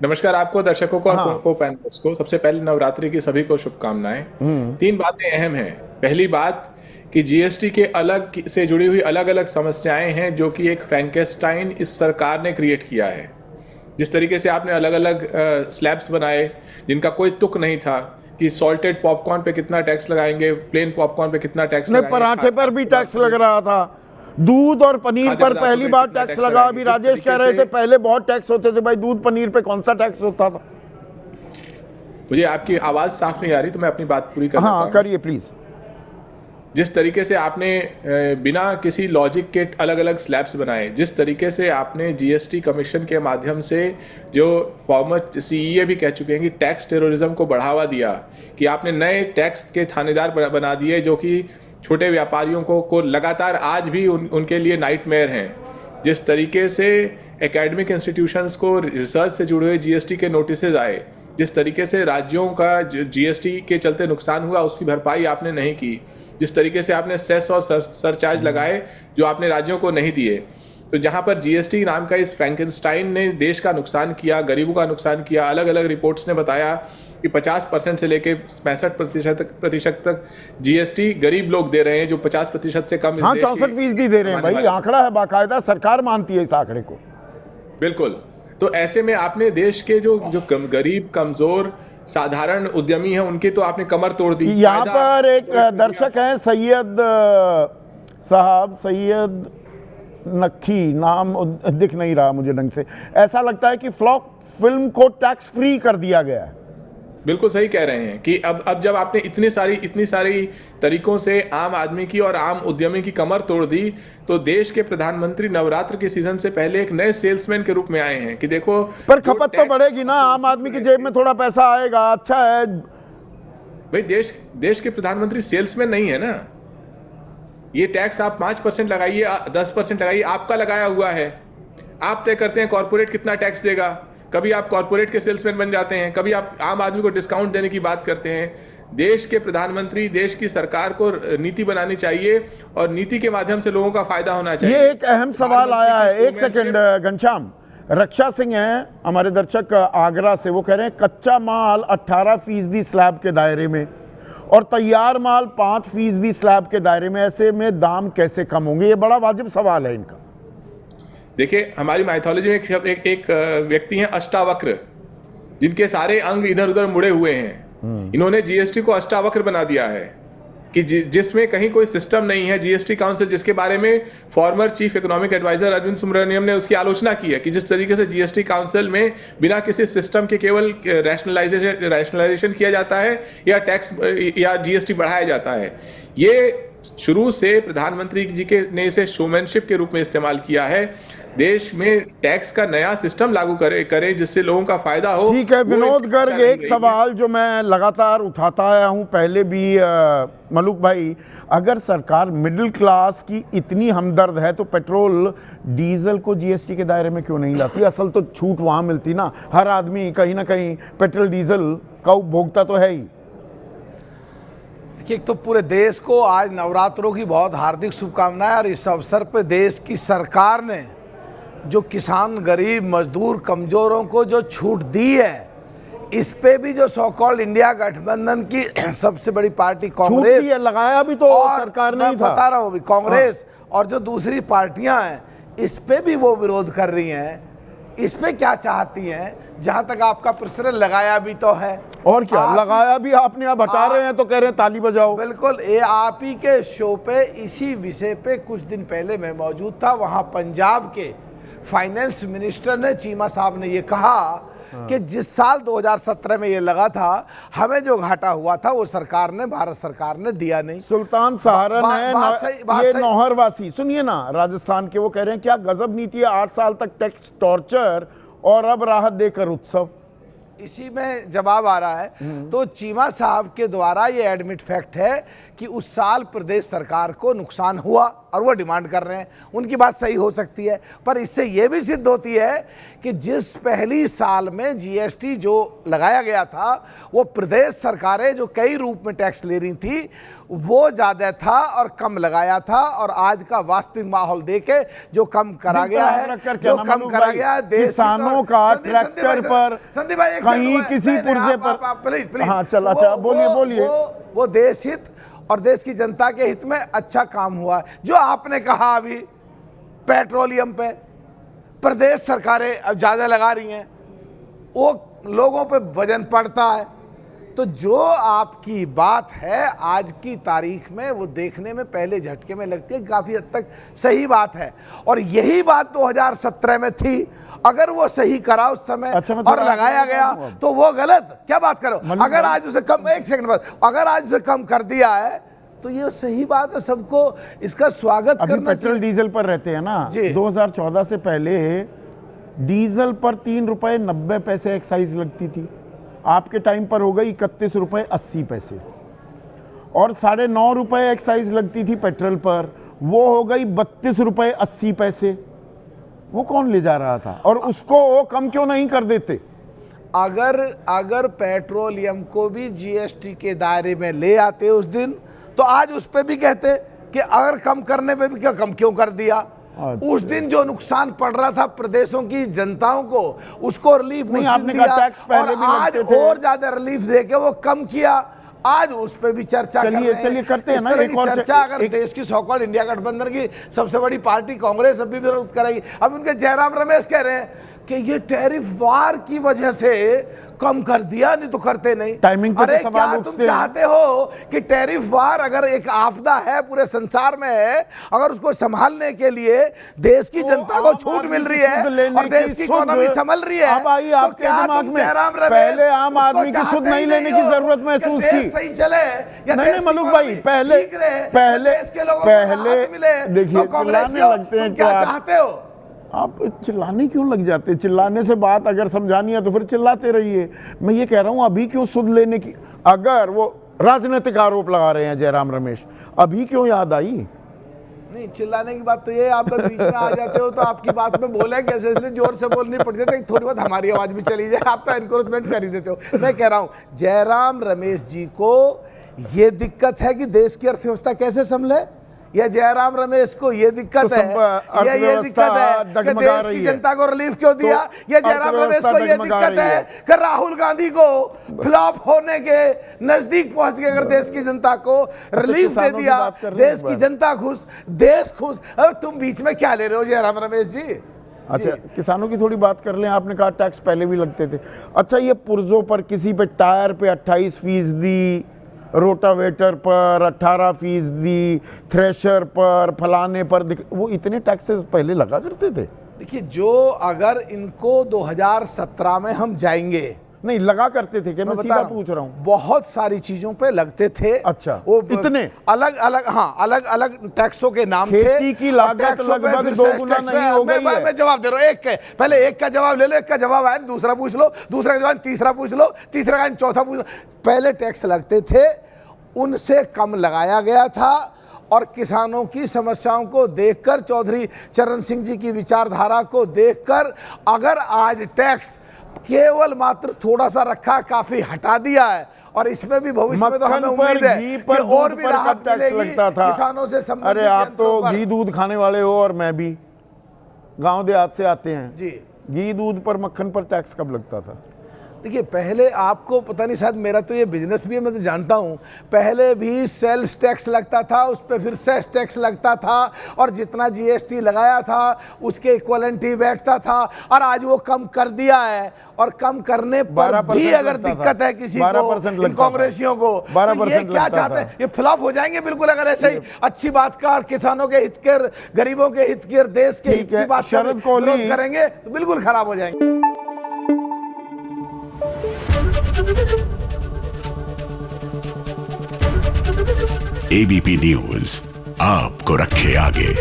नमस्कार आपको, दर्शकों को और को पैनलिस्ट को। सबसे पहले नवरात्रि की सभी को शुभकामनाएं। तीन बातें अहम हैं। पहली बात कि जीएसटी के अलग से जुड़ी हुई अलग अलग समस्याएं हैं जो कि एक फ्रैंकेस्टाइन इस सरकार ने क्रिएट किया है। जिस तरीके से आपने अलग अलग स्लैब्स बनाए जिनका कोई तुक नहीं था कि सॉल्टेड पॉपकॉर्न पे कितना टैक्स लगाएंगे, प्लेन पॉपकॉर्न पे कितना टैक्स लगाएंगे, पराठे पर भी टैक्स लग रहा था, दूध और पनीर पर पहली बार टैक्स लगा। अभी राजेश कह रहे थे पहले बहुत टैक्स होते थे। भाई दूध पनीर पे कौन सा टैक्स होता था? मुझे आपकी आवाज साफ नहीं आ रही तो मैं अपनी बात पूरी कर लेता हूं। करिए प्लीज। जिस तरीके से आपने बिना किसी लॉजिक के अलग अलग स्लैब्स बनाए, जिस तरीके से आपने जीएसटी कमीशन के माध्यम से, जो फॉर्मर सीईए भी कह चुके हैं कि टैक्स टेररिज्म को बढ़ावा दिया, कि आपने नए टैक्स के थानेदार बना दिए जो कि छोटे व्यापारियों को लगातार आज भी उनके लिए नाइटमेयर हैं। जिस तरीके से एकेडमिक इंस्टीट्यूशंस को रिसर्च से जुड़े हुए जीएसटी के नोटिसेज आए, जिस तरीके से राज्यों का जीएसटी के चलते नुकसान हुआ उसकी भरपाई आपने नहीं की, जिस तरीके से आपने सेस और सरचार्ज लगाए जो आपने राज्यों को नहीं दिए, तो जहां पर जीएसटी नाम का इस फ्रैंकेनस्टाइन ने देश का नुकसान किया, गरीबों का नुकसान किया। अलग अलग रिपोर्ट्स ने बताया कि 50% से लेके 65% तक जीएसटी गरीब लोग दे रहे हैं, जो 50% से कम। 64% दे रहे हैं भाई, आंकड़ा है बाकायदा, सरकार मानती है इस आंकड़े को। बिल्कुल। तो ऐसे में आपने देश के जो गरीब, कमजोर, साधारण उद्यमी हैं, उनकी तो आपने कमर तोड़ दी। यहाँ पर एक दर्शक हैं सैयद साहब, सैयद नक्की नाम दिख नहीं रहा मुझे ढंग से। ऐसा लगता है कि फ्लॉक फिल्म को टैक्स फ्री कर दिया गया है। बिल्कुल सही कह रहे हैं कि अब जब आपने इतनी सारी तरीकों से आम आदमी की और आम उद्यमी की कमर तोड़ दी, तो देश के प्रधानमंत्री नवरात्र के सीजन से पहले एक नए सेल्समैन के रूप में आए हैं कि देखो, पर खपत तो बढ़ेगी ना, आम आदमी की जेब में थोड़ा पैसा आएगा। अच्छा है भाई, देश के प्रधानमंत्री सेल्समैन नहीं है ना। ये टैक्स आप 5% लगाइए, 10% लगाइए, आपका लगाया हुआ है। आप तय करते हैं कॉर्पोरेट कितना टैक्स देगा। कभी आप कॉर्पोरेट के सेल्समैन बन जाते हैं, कभी आप आम आदमी को डिस्काउंट देने की बात करते हैं। देश के प्रधानमंत्री, देश की सरकार को नीति बनानी चाहिए और नीति के माध्यम से लोगों का फायदा होना चाहिए। ये एक अहम सवाल आया है। एक सेकंड घनश्याम, रक्षा सिंह हैं हमारे दर्शक आगरा से, वो कह रहे हैं कच्चा माल 18% स्लैब के दायरे में और तैयार माल 5% स्लैब के दायरे में, ऐसे में दाम कैसे कम होंगे? ये बड़ा वाजिब सवाल है इनका। देखिए, हमारी माइथोलॉजी में एक व्यक्ति हैं अष्टावक्र, जिनके सारे अंग इधर उधर मुड़े हुए हैं। इन्होंने जीएसटी को अष्टावक्र बना दिया है कि जिसमें कहीं कोई सिस्टम नहीं है। जीएसटी काउंसिल, जिसके बारे में former chief economic adviser Arvind Subramanian ने उसकी आलोचना की है कि जिस तरीके से जीएसटी काउंसिल में बिना किसी सिस्टम के केवल रैशनलाइजेशन किया जाता है या टैक्स या जीएसटी बढ़ाया जाता है। ये शुरू से प्रधानमंत्री जी के ने इसे शोमैनशिप के रूप में इस्तेमाल किया है। देश में टैक्स का नया सिस्टम लागू करें जिससे लोगों का फायदा हो। ठीक है विनोद गर्ग, एक सवाल जो मैं लगातार उठाता आया हूं पहले भी, मलूक भाई, अगर सरकार मिडिल क्लास की इतनी हमदर्द है तो पेट्रोल डीजल को जीएसटी के दायरे में क्यों नहीं लाती? असल तो छूट वहां मिलती ना, हर आदमी कहीं ना कहीं पेट्रोल डीजल का उपभोक्ता तो है ही। एक तो पूरे देश को आज नवरात्रों की बहुत हार्दिक शुभकामनाएं, और इस अवसर पर देश की सरकार ने जो किसान, गरीब, मजदूर, कमजोरों को जो छूट दी है, इस पे भी जो सो कॉल्ड इंडिया गठबंधन की सबसे बड़ी पार्टी कांग्रेस, लगाया भी तो सरकार ने था, बता रहा हूँ, कांग्रेस और जो दूसरी पार्टियां हैं, इस पे भी वो विरोध कर रही हैं। इस पे क्या चाहती हैं? जहां तक आपका प्रश्न, लगाया भी तो है और क्या लगाया भी आपने, आप हटा रहे हैं तो कह रहे हैं ताली बजाओ। बिल्कुल, ये आप ही के शो पे इसी विषय पे कुछ दिन पहले मैं मौजूद था। वहां पंजाब के फाइनेंस मिनिस्टर ने, चीमा साहब ने ये कहा कि जिस साल 2017 में ये लगा था, हमें जो घाटा हुआ था वो सरकार ने, भारत सरकार ने दिया नहीं। सुल्तान सहारन है ये नौहरवासी, सुनिए ना, राजस्थान के, वो कह रहे हैं क्या गजब नीति है, 8 साल तक टैक्स टॉर्चर और अब राहत देकर उत्सव। इसी में जवाब आ रहा है। तो चीमा साहब के द्वारा ये एडमिट फैक्ट है कि उस साल प्रदेश सरकार को नुकसान हुआ। और वो डिमांड कर रहे हैं, उनकी बात सही हो सकती है, पर इससे ये भी सिद्ध होती है कि जिस पहली साल में जीएसटी जो लगाया गया था वो प्रदेश सरकारें जो कई रूप में टैक्स ले रही थी वो ज़्यादा था और कम लगाया था, और आज का वास्तविक माहौल देके जो कम करा गया है, जो कम करा गया है किसानों का ट्रैक्टर पर संदीप भाई कहीं किसी पुर्जे पर, प्लीज प्लीज, हाँ चल, अच्छा बोलिए वो देश हित और देश की जनता के हित में अच्छा काम हुआ। जो आपने कहा अभी पेट्रोलियम पे प्रदेश सरकारें अब ज़्यादा लगा रही हैं, वो लोगों पे वजन पड़ता है, तो जो आपकी बात है आज की तारीख में वो देखने में पहले झटके में लगती है काफ़ी हद तक सही बात है, और यही बात 2017 में थी। अगर वो सही करा उस समय और लगाया गया तो वो गलत, क्या बात करो, अगर आज उसे कम, एक सेकंड बाद, अगर आज उसे कम कर दिया है तो ये सही बात है, सबको इसका स्वागत करना चाहिए। पेट्रोल डीजल पर रहते हैं ना, 2014 से पहले डीजल पर 3 रुपए 90 पैसे एक्साइज लगती थी, आपके टाइम पर हो गई 31 रुपए 80 पैसे, और 9.5 रुपए एक्साइज लगती थी पेट्रोल पर, वो हो गई 32 रुपए 80 पैसे। वो कौन ले जा रहा था, और उसको वो कम क्यों नहीं कर देते? अगर पेट्रोलियम को भी जीएसटी के दायरे में ले आते उस दिन, तो आज उस पे भी कहते कि अगर कम करने पे भी कम क्यों कर दिया। उस दिन जो नुकसान पड़ रहा था प्रदेशों की जनताओं को, उसको रिलीफ नहीं आपने दिया, और आज और ज्यादा रिलीफ देके वो कम किया। आज उस पे भी चर्चा चलिए करते हैं ना एक और चर्चा। अगर देश की सौ-कॉल्ड इंडिया गठबंधन की सबसे बड़ी पार्टी कांग्रेस अभी भी विरोध करेगी, अब उनके जयराम रमेश कह रहे हैं कि ये टैरिफ वार की वजह से कम कर दिया, नहीं तो करते नहीं। टाइमिंग अरे क्या तुम चाहते हो कि टैरिफ वार अगर एक आपदा है पूरे संसार में है, अगर उसको संभालने के लिए देश की जनता को छूट मिल रही है और देश की इकोनॉमी संभल रही है, तो क्या तुम जयराम रमेश पहले आम आदमी की सुध नहीं लेने की जरूरत महसूस की? सही चले या नहीं मलूक भाई, पहले देखिए लगते हैं, क्या चाहते हो? आप चिल्लाने क्यों लग जाते? चिल्लाने से बात अगर समझानी है तो फिर चिल्लाते रहिए। मैं ये कह रहा हूं अभी क्यों सुध लेने की, अगर वो राजनीतिक आरोप लगा रहे हैं जयराम रमेश, अभी क्यों याद आई? नहीं, चिल्लाने की बात तो ये, आप बीच में आ जाते हो तो आपकी बात में बोले कैसे, इसलिए जोर से बोलनी पड़ जाती है, थोड़ी बहुत हमारी आवाज भी चली जाए, आप तो एनकरेजमेंट कर ही देते हो। मैं कह रहा हूं जयराम रमेश जी को ये दिक्कत है कि देश की अर्थव्यवस्था कैसे संभले, या जयराम रमेश को ये दिक्कत है, ये दिक्कत है कि देश की जनता को रिलीफ क्यों दिया, या जयराम रमेश को ये दिक्कत है कि राहुल गांधी को फ्लॉप होने के नजदीक पहुंच के अगर देश की जनता को रिलीफ दे दिया, देश की जनता खुश, देश खुश। अब तुम बीच में क्या ले रहे हो जयराम रमेश जी? अच्छा, किसानों की थोड़ी बात कर लें। आपने कहा टैक्स पहले भी लगते थे। अच्छा, ये पुर्जों पर किसी पे टायर पे 28%, रोटावेटर पर 18%, थ्रेशर पर, फलाने पर, वो इतने टैक्सेस पहले लगा करते थे? देखिए, जो अगर इनको 2017 में हम जाएंगे, नहीं लगा करते थे क्या? मैं सीधा पूछ रहा हूँ। बहुत सारी चीजों पे लगते थे। अच्छा, वो इतने अलग अलग, हाँ अलग अलग टैक्सों के नाम थे। खेती की लागत लगभग 2 गुना नहीं हो गई है। मैं जवाब दे रहा हूँ, पहले एक का जवाब ले लो, एक का जवाब आया दूसरा पूछ लो, दूसरा का जवाब तीसरा पूछ लो, तीसरा का चौथा पूछ लो। पहले टैक्स लगते थे, उनसे कम लगाया गया था, और किसानों की समस्याओं को देखकर, चौधरी चरण सिंह जी की विचारधारा को देखकर, अगर आज टैक्स केवल मात्र थोड़ा सा रखा, काफी हटा दिया है, और इसमें भी भविष्य में तो हमें उम्मीद है कि और भी राहत मिलेगी किसानों से संबंधित। अरे आप तो घी दूध खाने वाले हो और मैं भी गांव देहात से आते हैं जी। घी दूध पर, मक्खन पर टैक्स कब लगता था? देखिए, पहले आपको पता नहीं, शायद मेरा तो ये बिजनेस भी है, मैं तो जानता हूँ, पहले भी सेल्स टैक्स लगता था, उस पर फिर सेस टैक्स लगता था, और जितना जीएसटी लगाया था उसके इक्वलेंट ही बैठता था, और आज वो कम कर दिया है, और कम करने पर भी अगर दिक्कत है किसी को, इन कांग्रेसियों को, तो ये क्या चाहते हैं, ये फ्लॉप हो जाएंगे बिल्कुल। अगर ऐसे ही अच्छी बात का, किसानों के हित के, गरीबों के हित के, देश के हित की बात करेंगे तो बिल्कुल खराब हो जाएंगे। एबीपी न्यूज आपको रखे आगे।